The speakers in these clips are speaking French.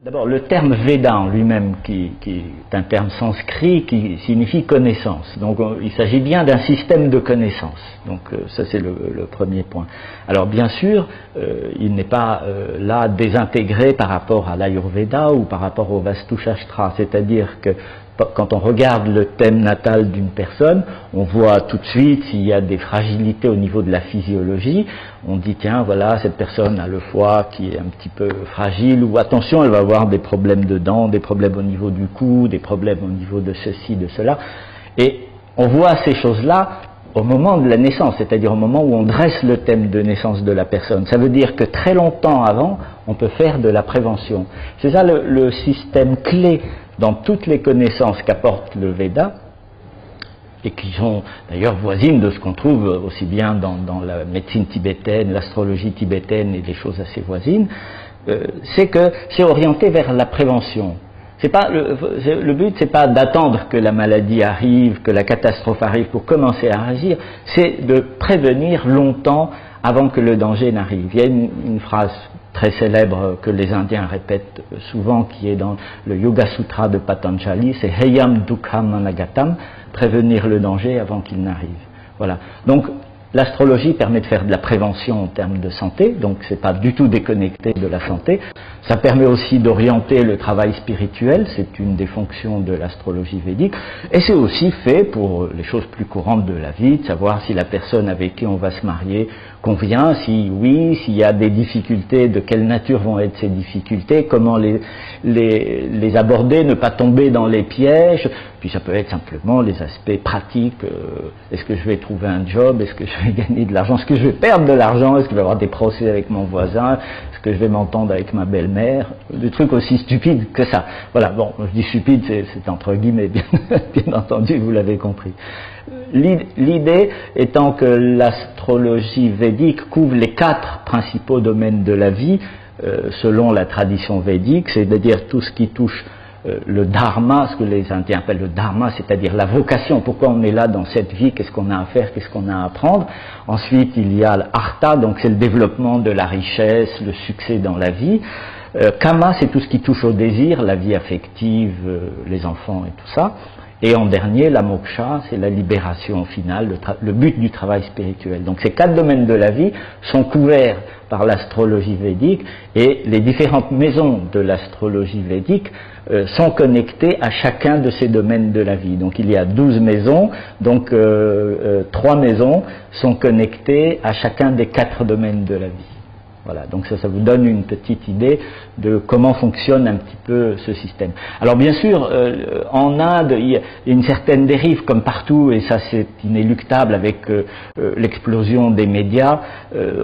D'abord, le terme Veda en lui-même, qui est un terme sanskrit qui signifie connaissance. Donc, il s'agit bien d'un système de connaissance. Donc, ça, c'est le premier point. Alors, bien sûr, il n'est pas là désintégré par rapport à l'Ayurveda ou par rapport au Vastu Shastra. C'est-à-dire que quand on regarde le thème natal d'une personne, on voit tout de suite s'il y a des fragilités au niveau de la physiologie. On dit, tiens, voilà, cette personne a le foie qui est un petit peu fragile, ou attention, elle va avoir des problèmes de dents, des problèmes au niveau du cou, des problèmes au niveau de ceci, de cela. Et on voit ces choses-là au moment de la naissance, c'est-à-dire au moment où on dresse le thème de naissance de la personne. Ça veut dire que très longtemps avant, on peut faire de la prévention. C'est ça le système clé dans toutes les connaissances qu'apporte le Veda, et qui sont d'ailleurs voisines de ce qu'on trouve aussi bien dans la médecine tibétaine, l'astrologie tibétaine et des choses assez voisines, c'est que c'est orienté vers la prévention. C'est pas le but, c'est pas d'attendre que la maladie arrive, que la catastrophe arrive pour commencer à agir, c'est de prévenir longtemps avant que le danger n'arrive. Il y a une phrase très célèbre que les Indiens répètent souvent, qui est dans le Yoga Sutra de Patanjali, c'est Heyam Dukkam Anagatam, prévenir le danger avant qu'il n'arrive. Voilà. Donc, l'astrologie permet de faire de la prévention en termes de santé, donc c'est pas du tout déconnecté de la santé. Ça permet aussi d'orienter le travail spirituel, c'est une des fonctions de l'astrologie védique, et c'est aussi fait pour les choses plus courantes de la vie, de savoir si la personne avec qui on va se marier convient, si oui, s'il y a des difficultés, de quelle nature vont être ces difficultés, comment les aborder, ne pas tomber dans les pièges. Puis ça peut être simplement les aspects pratiques, est-ce que je vais trouver un job, est-ce que je vais gagner de l'argent, est-ce que je vais perdre de l'argent, est-ce que je vais avoir des procès avec mon voisin, est-ce que je vais m'entendre avec ma belle-mère, des trucs aussi stupides que ça. Voilà, bon, je dis stupide, c'est entre guillemets, bien entendu, vous l'avez compris. L'idée étant que l'astrologie védique couvre les 4 principaux domaines de la vie, selon la tradition védique, c'est-à-dire tout ce qui touche le dharma, ce que les Indiens appellent le dharma, c'est-à-dire la vocation, pourquoi on est là dans cette vie, qu'est-ce qu'on a à faire, qu'est-ce qu'on a à apprendre. Ensuite, il y a l'artha, donc c'est le développement de la richesse, le succès dans la vie. Kama, c'est tout ce qui touche au désir, la vie affective, les enfants et tout ça. Et en dernier, la moksha, c'est la libération finale, le but du travail spirituel. Donc ces 4 domaines de la vie sont couverts par l'astrologie védique, et les différentes maisons de l'astrologie védique sont connectées à chacun de ces domaines de la vie. Donc il y a 12 maisons, donc 3 maisons sont connectées à chacun des 4 domaines de la vie. Voilà, donc ça vous donne une petite idée de comment fonctionne un petit peu ce système. Alors bien sûr, en Inde, il y a une certaine dérive comme partout, et ça c'est inéluctable avec l'explosion des médias.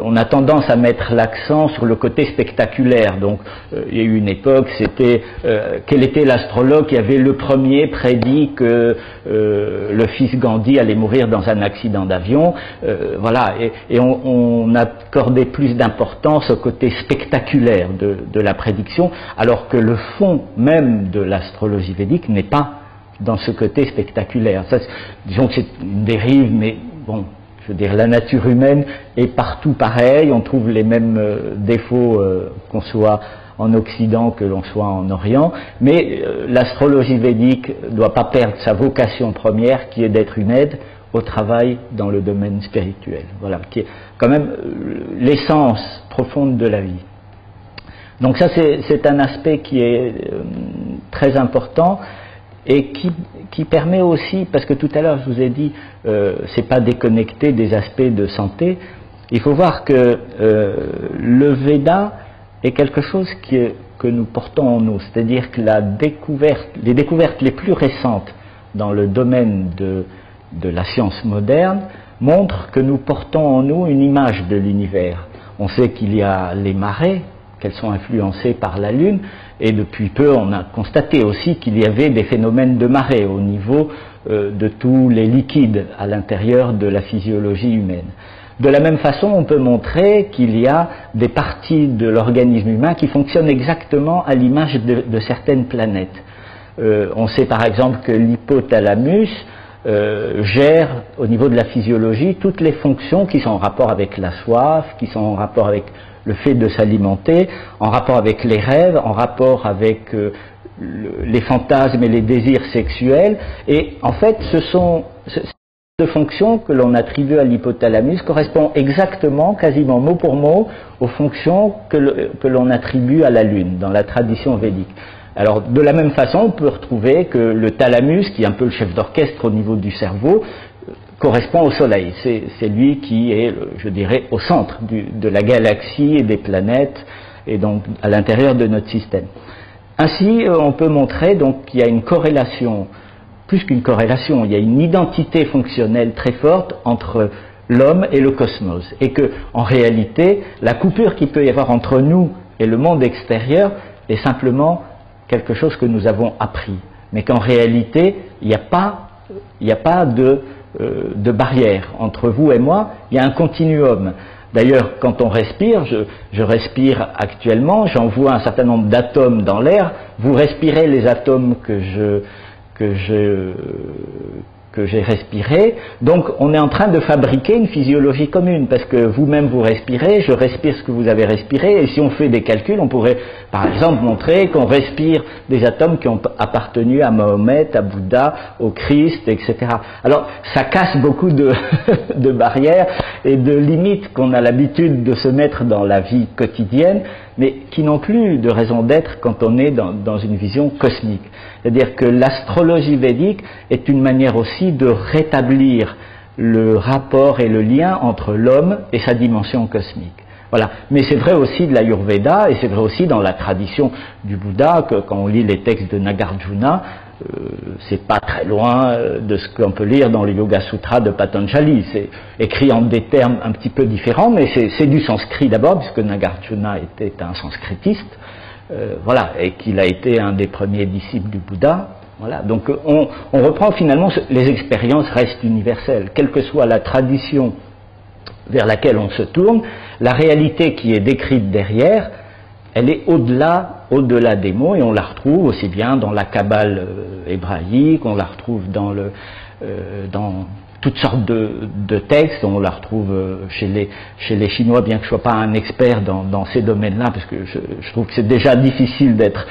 On a tendance à mettre l'accent sur le côté spectaculaire. Donc il y a eu une époque, c'était quel était l'astrologue qui avait le premier prédit que le fils Gandhi allait mourir dans un accident d'avion. Voilà, et on accordait plus d'importance au côté spectaculaire de la prédiction, alors que le fond même de l'astrologie védique n'est pas dans ce côté spectaculaire. Ça, disons que c'est une dérive, mais bon, je veux dire, la nature humaine est partout pareille, on trouve les mêmes défauts qu'on soit en Occident que l'on soit en Orient, mais l'astrologie védique ne doit pas perdre sa vocation première, qui est d'être une aide au travail dans le domaine spirituel, voilà, qui est quand même l'essence profonde de la vie. Donc ça c'est un aspect qui est très important, et qui permet aussi, parce que tout à l'heure je vous ai dit, c'est pas déconnecté des aspects de santé, il faut voir que le Veda est quelque chose que nous portons en nous, c'est-à-dire que les découvertes les plus récentes dans le domaine de la science moderne montrent que nous portons en nous une image de l'univers. On sait qu'il y a les marées, qu'elles sont influencées par la Lune, et depuis peu on a constaté aussi qu'il y avait des phénomènes de marée au niveau de tous les liquides à l'intérieur de la physiologie humaine. De la même façon, on peut montrer qu'il y a des parties de l'organisme humain qui fonctionnent exactement à l'image de certaines planètes. On sait par exemple que l'hypothalamus gère au niveau de la physiologie toutes les fonctions qui sont en rapport avec la soif, qui sont en rapport avec le fait de s'alimenter, en rapport avec les rêves, en rapport avec les fantasmes et les désirs sexuels. Et en fait, de fonctions que l'on attribue à l'hypothalamus correspond exactement, quasiment mot pour mot, aux fonctions que l'on attribue à la Lune dans la tradition védique. Alors, de la même façon, on peut retrouver que le thalamus, qui est un peu le chef d'orchestre au niveau du cerveau, correspond au Soleil. C'est lui qui est, je dirais, au centre de la galaxie et des planètes, et donc à l'intérieur de notre système. Ainsi, on peut montrer donc qu'il y a une corrélation, plus qu'une corrélation, il y a une identité fonctionnelle très forte entre l'homme et le cosmos, et que, en réalité, la coupure qu'il peut y avoir entre nous et le monde extérieur est simplement quelque chose que nous avons appris, mais qu'en réalité, il n'y a pas de barrière entre vous et moi, il y a un continuum. D'ailleurs, quand on respire, je respire actuellement, j'envoie un certain nombre d'atomes dans l'air, vous respirez les atomes que j'ai respiré, donc on est en train de fabriquer une physiologie commune, parce que vous-même vous respirez, je respire ce que vous avez respiré, et si on fait des calculs, on pourrait par exemple montrer qu'on respire des atomes qui ont appartenu à Mahomet, à Bouddha, au Christ, etc. Alors ça casse beaucoup de barrières et de limites qu'on a l'habitude de se mettre dans la vie quotidienne, mais qui n'ont plus de raison d'être quand on est dans une vision cosmique. C'est-à-dire que l'astrologie védique est une manière aussi de rétablir le rapport et le lien entre l'homme et sa dimension cosmique. Voilà. Mais c'est vrai aussi de l'Ayurveda, et c'est vrai aussi dans la tradition du Bouddha, que quand on lit les textes de Nagarjuna, c'est pas très loin de ce qu'on peut lire dans le Yoga Sutra de Patanjali. C'est écrit en des termes un petit peu différents, mais c'est du sanskrit d'abord, puisque Nagarjuna était un sanskritiste, voilà, et qu'il a été un des premiers disciples du Bouddha. Voilà. Donc on reprend finalement, les expériences restent universelles, quelle que soit la tradition vers laquelle on se tourne, la réalité qui est décrite derrière, elle est au-delà des mots, et on la retrouve aussi bien dans la Kabbale hébraïque, on la retrouve dans toutes sortes de textes, on la retrouve chez les Chinois, bien que je ne sois pas un expert dans ces domaines-là, parce que je trouve que c'est déjà difficile d'être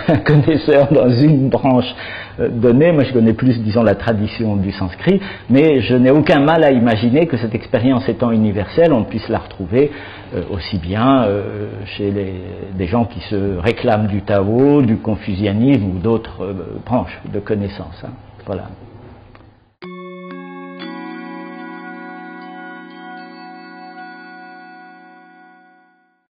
un connaisseur dans une branche donnée. Moi je connais plus, disons, la tradition du sanskrit, mais je n'ai aucun mal à imaginer que cette expérience étant universelle, on puisse la retrouver aussi bien chez des gens qui se réclament du Tao, du confucianisme ou d'autres branches de connaissances. Hein. Voilà.